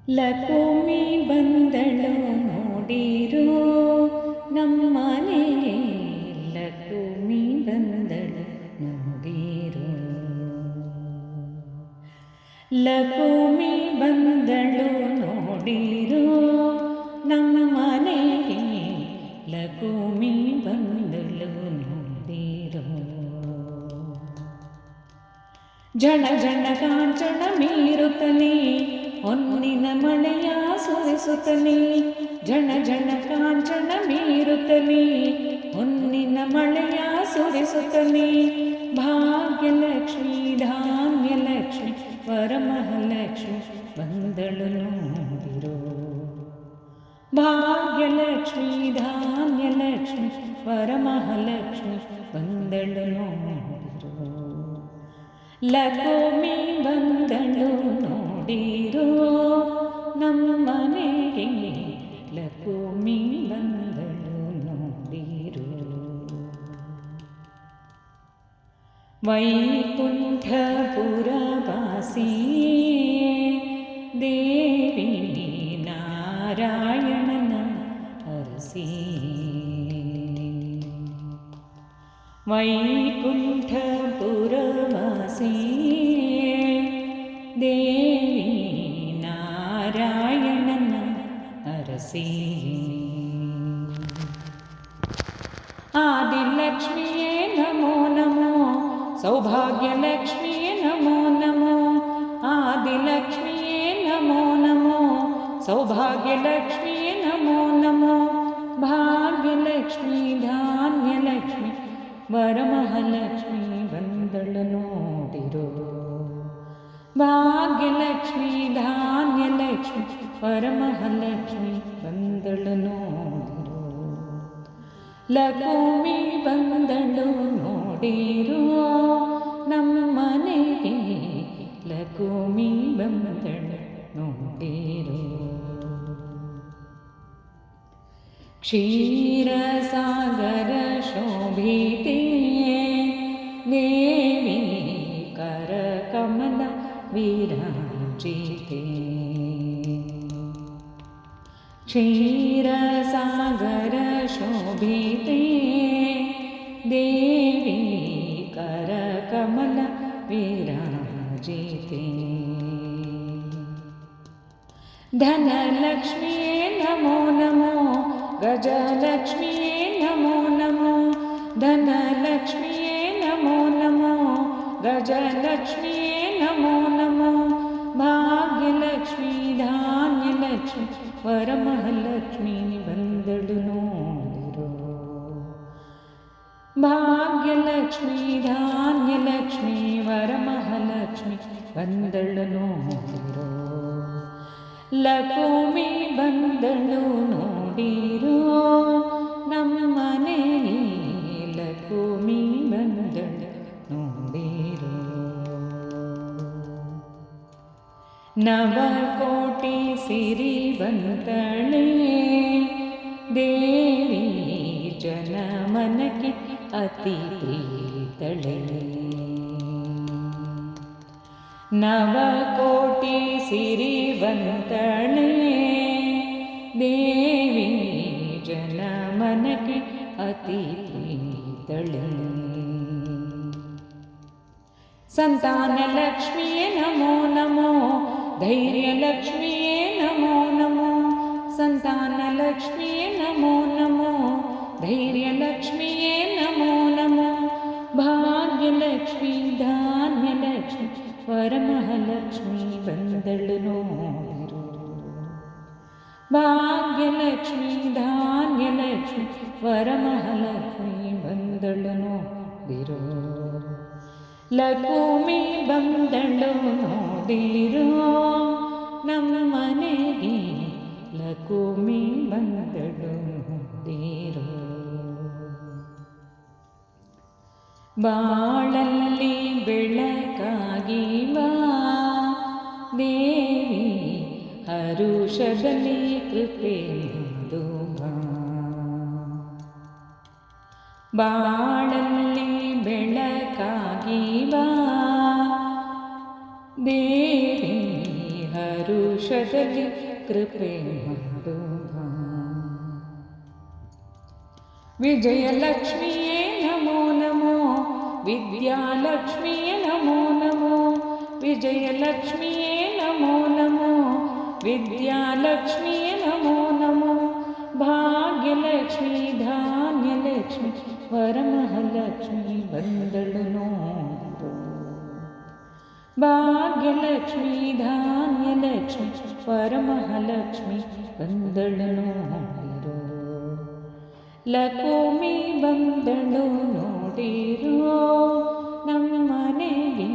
ಲಕುಮಿ ಬಂದಳು ನೋಡಿರೋ ನಮ್ಮನೆಗೆ, ಲಕುಮಿ ಬಂದಳು ನೋಡಿರೋ. ಲಕುಮಿ ಬಂದಳು ನೋಡಿರೋ ನಮ್ಮನೆಗೆ, ಲಕುಮಿ ಬಂದಳು ನೋಡಿರೋ. ಜಣ ಜಣ ಕಾಂಚನ ಮೀರುತ್ತಲೇ ಹೊನ್ನಿನ ಮಳೆಯ ಸುರಿಸುತ್ತಲೇ, ಜಣ ಜಣ ಕಾಂಚನ ಮೀರುತ್ತಲೇ ಹೊನ್ನಿನ ಮಳೆಯ ಸುರಿಸುತ್ತಲೇ. ಭಾಗ್ಯಲಕ್ಷ್ಮಿ ಧಾನ್ಯಲಕ್ಷ್ಮಿ ವರಮಹಾಲಕ್ಷ್ಮಿ ಬಂದಳು ನೋಡಿರೋ. ಭಾಗ್ಯಲಕ್ಷ್ಮಿ ಧಾನ್ಯಲಕ್ಷ್ಮಿ ವರಮಹಾಲಕ್ಷ್ಮಿ ಬಂದಳು ನೋಡಿರೋ. ಲಕುಮಿ ಬಂದಳು ನೋಡಿರೋ ನಮ್ಮನೆಗೆ, ಲಕುಮಿ ಬಂದಳು ನೋಡಿರೋ. ವೈಕುಂಠಪುರವಾಸಿ ದೇವಿ ನಾರಾಯಣನ ಹರಸಿ, ವೈಕುಂಠಪುರವಾಸಿ ದೇವಿ ನಾರಾಯಣನ ಹರಸಿ. ಆದಿಲಕ್ಷ್ಮಿಯೇ ನಮೋ ನಮೋ, ಸೌಭಾಗ್ಯಲಕ್ಷ್ಮಿಯೇ ನಮೋ ನಮೋ. ಆದಿಲಕ್ಷ್ಮಿಯೇ ನಮೋ ನಮೋ, ಸೌಭಾಗ್ಯಲಕ್ಷ್ಮಿಯೇ ನಮೋ ನಮೋ. ಭಾಗ್ಯಲಕ್ಷ್ಮಿ ಧಾನ್ಯಲಕ್ಷ್ಮಿ ವರಮಹಾಲಕ್ಷ್ಮಿ ಬಂದಳು ನೋಡಿರೋ. ಭಾಗ್ಯಲಕ್ಷ್ಮಿ ಧಾನ್ಯಲಕ್ಷ್ಮಿ ವರಮಹಾಲಕ್ಷ್ಮಿ ಬಂದಳು ನೋಡಿರೋ. ಲಕುಮಿ ಬಂದಳು ನೋಡಿರೋ ನಮ್ಮನೆಗೆ, ಲಕುಮಿ ಬಂದಳು ನೋಡಿರೋ. ಕ್ಷೀರಸಾಗರ ಶೋಭಿತೆ ದೇವಿ ಕರಕಮಲ ವಿರಾಜಿತೆ. ಕ್ಷೀರಸಾಗರ ಶೋಭಿತೆ ದೇವಿ ಕರಕಮಲ ವಿರಾಜಿತೆ. ಧನಲಕ್ಷ್ಮಿಯೇ ನಮೋ ನಮೋ, ಗಜಲಕ್ಷ್ಮಿಯೇ ನಮೋ ನಮೋ. ಧನಲಕ್ಷ್ಮಿಯೇ ನಮೋ ನಮೋ, ಗಜಲಕ್ಷ್ಮಿಯೇ ನಮೋ ನಮೋ. ಭಾಗ್ಯಲಕ್ಷ್ಮಿ ಧಾನ್ಯಲಕ್ಷ್ಮಿ ವರಮಹಾಲಕ್ಷ್ಮಿ ಬಂದಳು ನೋಡಿರೋ. ಭಾಗ್ಯಲಕ್ಷ್ಮಿ ಧಾನ್ಯಲಕ್ಷ್ಮಿ ವರಮಹಾಲಕ್ಷ್ಮಿ ಬಂದಳು ನೋಡಿರೋ. ಲಕುಮಿ ಬಂದಳು ನೋಡಿರೋ ನಮ್ಮನೆಗೆ, ಲಕುಮಿ ಬಂದಳು ನೋಡಿರೋ. ನವಕೋಟಿ ಸಿರಿವಂತಳೆ ದೇವಿ ಜನಮನಕ್ಕೆ ಅತಿ ಪ್ರೀತಳೆ. ನವಕೋಟಿ ಸಿರಿವಂತಳೆ ದೇವಿ ಜನಮನಕ್ಕೆ ಅತಿ ಪ್ರೀತಳೆ. ಸಂತಾನಲಕ್ಷ್ಮಿಯೇ ನಮೋ ನಮೋ, ಧೈರ್ಯಲಕ್ಷ್ಮಿಯೇ ನಮೋ ನಮೋ. ಸಂತಾನಲಕ್ಷ್ಮಿಯೇ ನಮೋ ನಮೋ, ಧೈರ್ಯಲಕ್ಷ್ಮಿಯೇ ನಮೋ ನಮೋ. ಭಾಗ್ಯಲಕ್ಷ್ಮಿ ಧಾನ್ಯಲಕ್ಷ್ಮಿ ವರಮಹಾಲಕ್ಷ್ಮಿ ಬಂದಳು ನೋಡಿರೋ. ಭಾಗ್ಯಲಕ್ಷ್ಮಿ ಧಾನ್ಯಲಕ್ಷ್ಮಿ ವರಮಹಾಲಕ್ಷ್ಮಿ ಬಂದಳು ನೋಡಿರೋ. ಲಕುಮಿ ಬಂದಳು ನೋಡಿರೋ ನಮ್ಮನೆಗೆ, ಲಕುಮಿ ಬಂದಳು ನೋಡಿರೋ. ಬಾಳಲ್ಲಿ ಬೆಳಕಾಗಿ ಬಾ ದೇವಿ, ಹರುಷದಲ್ಲಿ ಕೃಪೆ ಮಾಡು ಬಾ. ಬಾಳಲ್ಲಿ ಬೆಳಕಾಗಿ ಬಾ ದೇವಿ, ಹರುಷ ವೃಷದಲ್ಲಿ ಕೃಪೆ ಮಾಡು ಬಾ. ವಿಜಯಲಕ್ಷ್ಮಿಯೇ ನಮೋ ನಮೋ, ವಿದ್ಯಾಲಕ್ಷ್ಮಿಯೇ ನಮೋ ನಮೋ, ವಿಜಯಲಕ್ಷ್ಮಿಯೇ ನಮೋ ನಮೋ, ವಿದ್ಯಾಲಕ್ಷ್ಮಿಯೇ ನಮೋ ನಮೋ. ಭಾಗ್ಯಲಕ್ಷ್ಮಿ ಧಾನ್ಯಲಕ್ಷ್ಮಿ ವರಮಹಾಲಕ್ಷ್ಮಿ ಬಂದಳು ನೋಡು. ಭಾಗ್ಯಲಕ್ಷ್ಮಿ ಧಾನ್ಯಲಕ್ಷ್ಮಿ ವರಮಹಾಲಕ್ಷ್ಮಿ ಬಂದಳು ನೋಡಿರು. ಲಕ್ಷ್ಮಿ ಬಂದಳು ನೋಡಿರೋ ನಮ್ಮ ಮನೆಗೆ,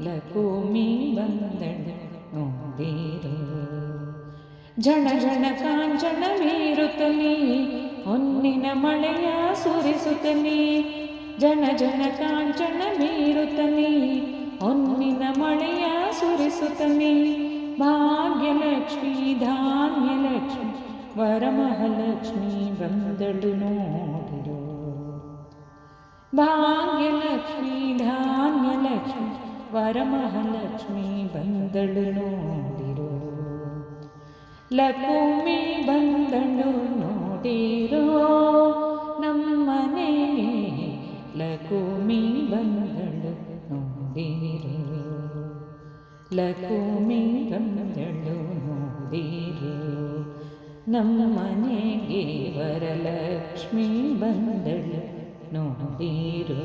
ಲಕ್ಷ್ಮಿ ಬಂದಳು ನೋಡಿರೋ. ಝಣ ಝಣ ಕಾಂಚನ ಬೀರುತ್ತಲೇ ಹೊನ್ನಿನ ಮಳೆಯ ಸುರಿಸುತ್ತಲೇ, ಜನ ಜನ ಕಾಂಚನ ಬೀರುತ್ತಲೇ ಹೊನ್ನಿನ ಮಳೆಯ ಸುರಿಸುತ್ತಲೇ. ಭಾಗ್ಯಲಕ್ಷ್ಮಿ ಧಾನ್ಯಲಕ್ಷ್ಮಿ ವರಮಹಾಲಕ್ಷ್ಮಿ ಬಂದಳು ನೋಡಿರೋ. ಭಾಗ್ಯಲಕ್ಷ್ಮಿ ಧಾನ್ಯಲಕ್ಷ್ಮಿ ವರಮಹಾಲಕ್ಷ್ಮಿ ಬಂದಳು ನೋಡಿರೋ. ಲಕ್ಷ್ಮಿ ಬಂದಳು ನೋಡಿರೋ ನಮ್ಮ ಮನೆಗೆ, ಲಕ್ಷ್ಮಿ ಬಂದಳು ನೋಡಿರೋ. ಲಕ್ಷ್ಮಿ ಬಂದಳು ನೋಡಿರೋ ನಮ್ಮ ಮನೆಗೆ, ವರಲಕ್ಷ್ಮಿ ಬಂದಳು ನೋಡಿರೋ.